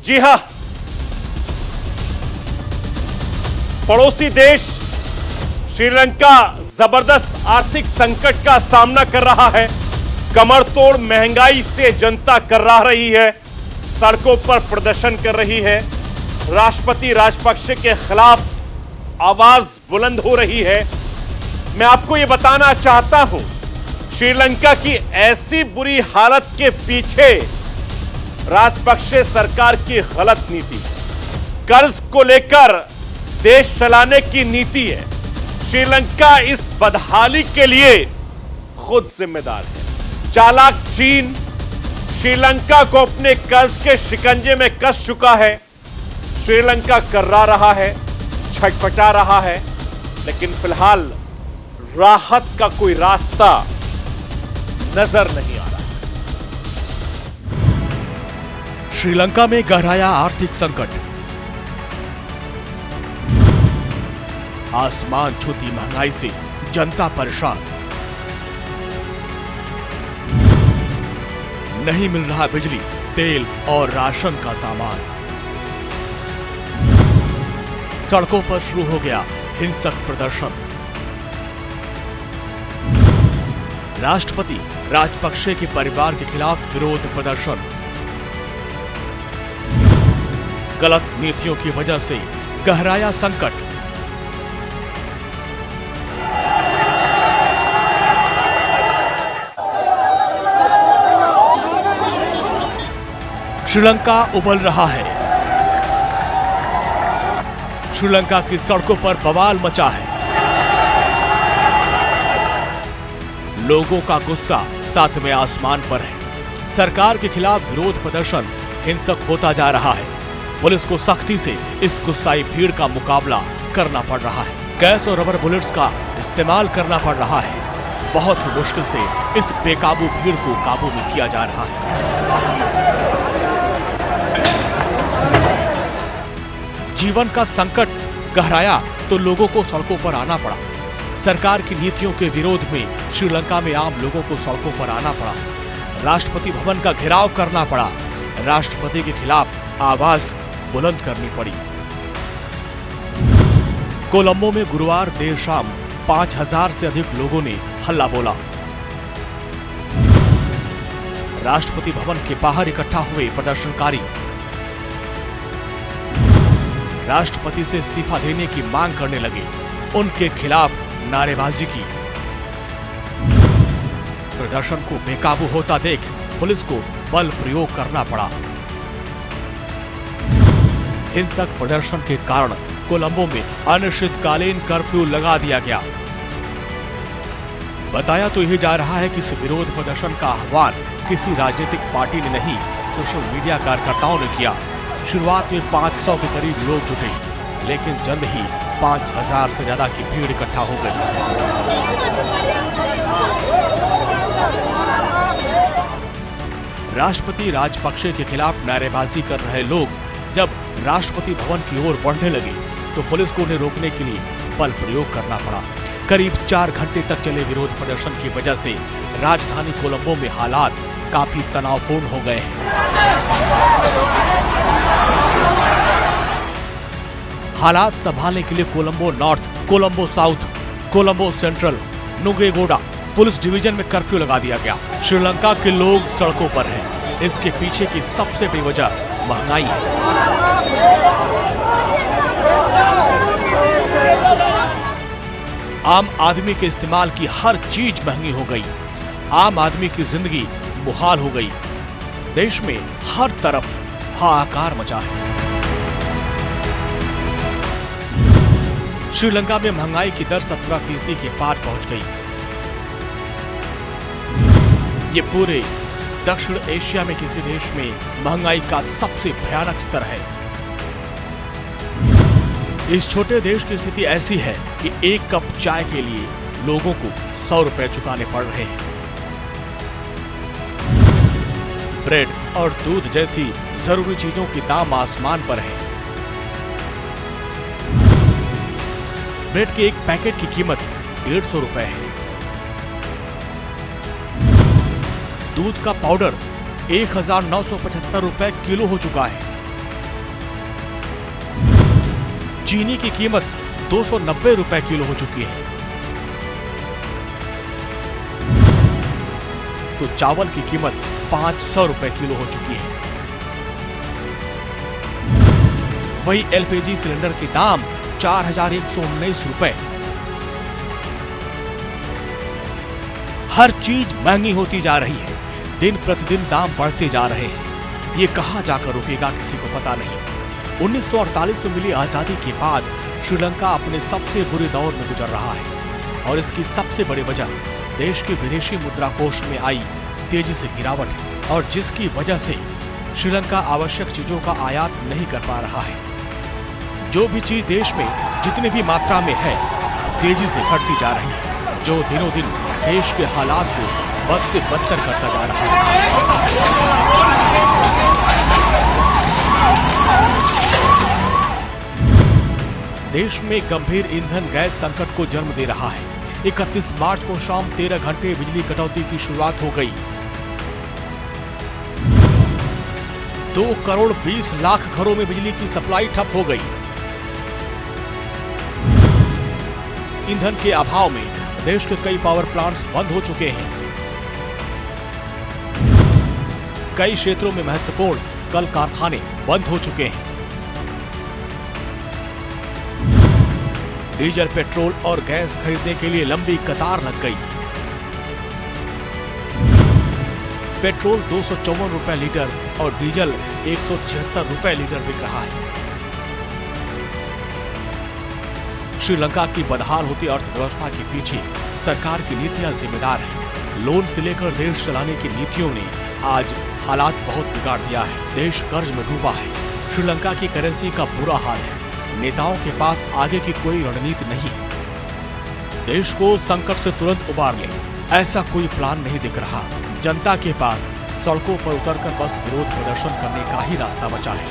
जी हां, पड़ोसी देश श्रीलंका जबरदस्त आर्थिक संकट का सामना कर रहा है। कमर तोड़ महंगाई से जनता कर्रा रही है, सड़कों पर प्रदर्शन कर रही है, राष्ट्रपति राजपक्षे के खिलाफ आवाज बुलंद हो रही है। मैं आपको यह बताना चाहता हूं, श्रीलंका की ऐसी बुरी हालत के पीछे राजपक्षे सरकार की गलत नीति, कर्ज को लेकर देश चलाने की नीति है। श्रीलंका इस बदहाली के लिए खुद जिम्मेदार है। चालाक चीन श्रीलंका को अपने कर्ज के शिकंजे में कस चुका है। श्रीलंका कर्रा रहा है, छटपटा रहा है, लेकिन फिलहाल राहत का कोई रास्ता नजर नहीं आ रहा। श्रीलंका में गहराया आर्थिक संकट, आसमान छूती महंगाई से जनता परेशान, नहीं मिल रहा बिजली, तेल और राशन का सामान, सड़कों पर शुरू हो गया हिंसक प्रदर्शन, राष्ट्रपति राजपक्षे के परिवार के खिलाफ विरोध प्रदर्शन, गलत नीतियों की वजह से गहराया संकट। श्रीलंका उबल रहा है। श्रीलंका की सड़कों पर बवाल मचा है। लोगों का गुस्सा सातवें आसमान पर है। सरकार के खिलाफ विरोध प्रदर्शन हिंसक होता जा रहा है। पुलिस को सख्ती से इस गुस्साई भीड़ का मुकाबला करना पड़ रहा है। गैस और रबर बुलेट्स का इस्तेमाल करना पड़ रहा है। बहुत ही मुश्किल से इस बेकाबू भीड़ को काबू में किया जा रहा है। जीवन का संकट गहराया तो लोगों को सड़कों पर आना पड़ा। सरकार की नीतियों के विरोध में श्रीलंका में आम लोगों को सड़कों पर आना पड़ा। राष्ट्रपति भवन का घेराव करना पड़ा। राष्ट्रपति के खिलाफ आवाज बुलंद करनी पड़ी। कोलंबो में गुरुवार देर शाम 5000 से अधिक लोगों ने हल्ला बोला। राष्ट्रपति भवन के बाहर इकट्ठा हुए प्रदर्शनकारी राष्ट्रपति से इस्तीफा देने की मांग करने लगे। उनके खिलाफ नारेबाजी की। प्रदर्शन को बेकाबू होता देख पुलिस को बल प्रयोग करना पड़ा। हिंसक प्रदर्शन के कारण कोलंबो में अनिश्चितकालीन कर्फ्यू लगा दिया गया। बताया तो यह जा रहा है कि इस विरोध प्रदर्शन का आह्वान किसी राजनीतिक पार्टी ने नहीं, सोशल मीडिया कार्यकर्ताओं ने किया। शुरुआत में 500 के करीब लोग जुटे, लेकिन जल्द ही 5000 से ज्यादा की भीड़ इकट्ठा हो गई। राष्ट्रपति राजपक्षे के खिलाफ नारेबाजी कर रहे लोग जब राष्ट्रपति भवन की ओर बढ़ने लगे तो पुलिस को उन्हें रोकने के लिए बल प्रयोग करना पड़ा। करीब 4 घंटे तक चले विरोध प्रदर्शन की वजह से राजधानी कोलंबो में हालात काफी तनावपूर्ण हो गए हैं। हालात संभालने के लिए Colombo north, Colombo south, Colombo central, Nugegoda police division में कर्फ्यू लगा दिया गया। श्रीलंका के लोग सड़कों पर हैं। इसके पीछे की सबसे बड़ी वजह महंगाई है। आम आदमी के इस्तेमाल की हर चीज महंगी हो गई। आम आदमी की जिंदगी मुहाल हो गई। देश में हर तरफ हाहाकार मचा है। श्रीलंका में महंगाई की दर 17% के पार पहुंच गई। ये पूरे दक्षिण एशिया में किसी देश में महंगाई का सबसे भयानक स्तर है। इस छोटे देश की स्थिति ऐसी है कि एक कप चाय के लिए लोगों को 100 रुपए चुकाने पड़ रहे हैं। ब्रेड और दूध जैसी जरूरी चीजों के दाम आसमान पर है। ब्रेड के एक पैकेट की कीमत 150 रुपए है। दूध का पाउडर 1975 रुपए किलो हो चुका है। चीनी की कीमत 290 रुपए किलो हो चुकी है, तो चावल की कीमत 500 रुपए किलो हो चुकी है। वही एलपीजी सिलेंडर के दाम 4119 रुपए। हर चीज महंगी होती जा रही है, दिन प्रतिदिन दाम बढ़ते जा रहे हैं। ये कहां जाकर रुकेगा, किसी को पता नहीं। 1948 में मिली आजादी के बाद श्रीलंका अपने सबसे बुरे दौर में गुजर रहा है और इसकी सबसे बड़ी वजह देश के विदेशी मुद्रा कोष में आई तेजी से गिरावट है और जिसकी वजह से श्रीलंका आवश्यक चीजों का आयात नहीं कर पा रहा है। जो भी चीज देश में जितनी भी मात्रा में है तेजी से घटती जा रही है, जो दिनों दिन देश के हालात को बद से बदतर करता जा रहा है। देश में गंभीर ईंधन गैस संकट को जन्म दे रहा है। 31 मार्च को शाम 13 घंटे बिजली कटौती की शुरुआत हो गई। 2 करोड़ 20 लाख घरों में बिजली की सप्लाई ठप हो गई। ईंधन के अभाव में देश के कई पावर प्लांट्स बंद हो चुके हैं। कई क्षेत्रों में महत्वपूर्ण कल कारखाने बंद हो चुके हैं। डीजल, पेट्रोल और गैस खरीदने के लिए लंबी कतार लग गई। पेट्रोल 254 रुपए लीटर और डीजल 176 रुपए लीटर बिक रहा है। श्रीलंका की बदहाल होती अर्थव्यवस्था के पीछे सरकार की नीतियां जिम्मेदार हैं। लोन से लेकर देश चलाने की नीतियों ने आज हालात बहुत बिगाड़ दिया है। देश कर्ज में डूबा है। श्रीलंका की करेंसी का बुरा हाल है। नेताओं के पास आगे की कोई रणनीति नहीं है। देश को संकट से तुरंत उबार ले ऐसा कोई प्लान नहीं दिख रहा। जनता के पास सड़कों पर उतरकर बस विरोध प्रदर्शन करने का ही रास्ता बचा है।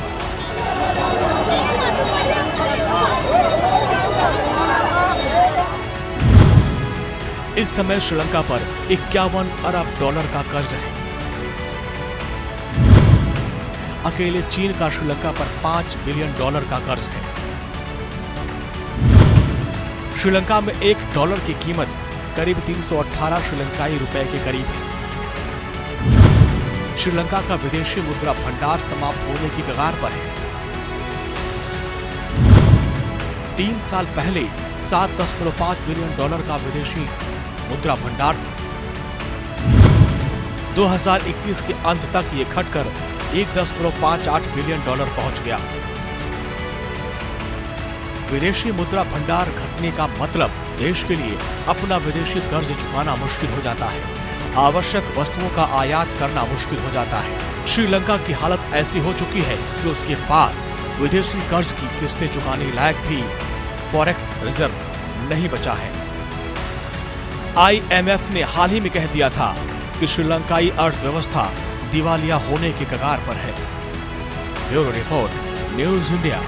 इस समय श्रीलंका पर 51 अरब डॉलर का कर्ज है। अकेले चीन का श्रीलंका पर 5 बिलियन डॉलर का कर्ज है। श्रीलंका में $1 की कीमत करीब 318 श्रीलंकाई रुपए के करीब है। श्रीलंका का विदेशी मुद्रा भंडार समाप्त होने की कगार पर है। 3 साल पहले 7.5 बिलियन डॉलर का विदेशी मुद्रा भंडार था। 2021 के अंत तक ये घटकर 1.58 बिलियन डॉलर पहुंच गया। विदेशी मुद्रा भंडार घटने का मतलब देश के लिए अपना विदेशी कर्ज चुकाना मुश्किल हो जाता है। आवश्यक वस्तुओं का आयात करना मुश्किल हो जाता है। श्रीलंका की हालत ऐसी हो चुकी है कि उसके पास विदेशी कर्ज की किस्तें चुकाने लायक भी फॉरेक्स रिजर्व नहीं बचा है। IMF ने हाल ही में कह दिया था कि श्रीलंकाई अर्थव्यवस्था दिवालिया होने के कगार पर है। Bureau report, news India.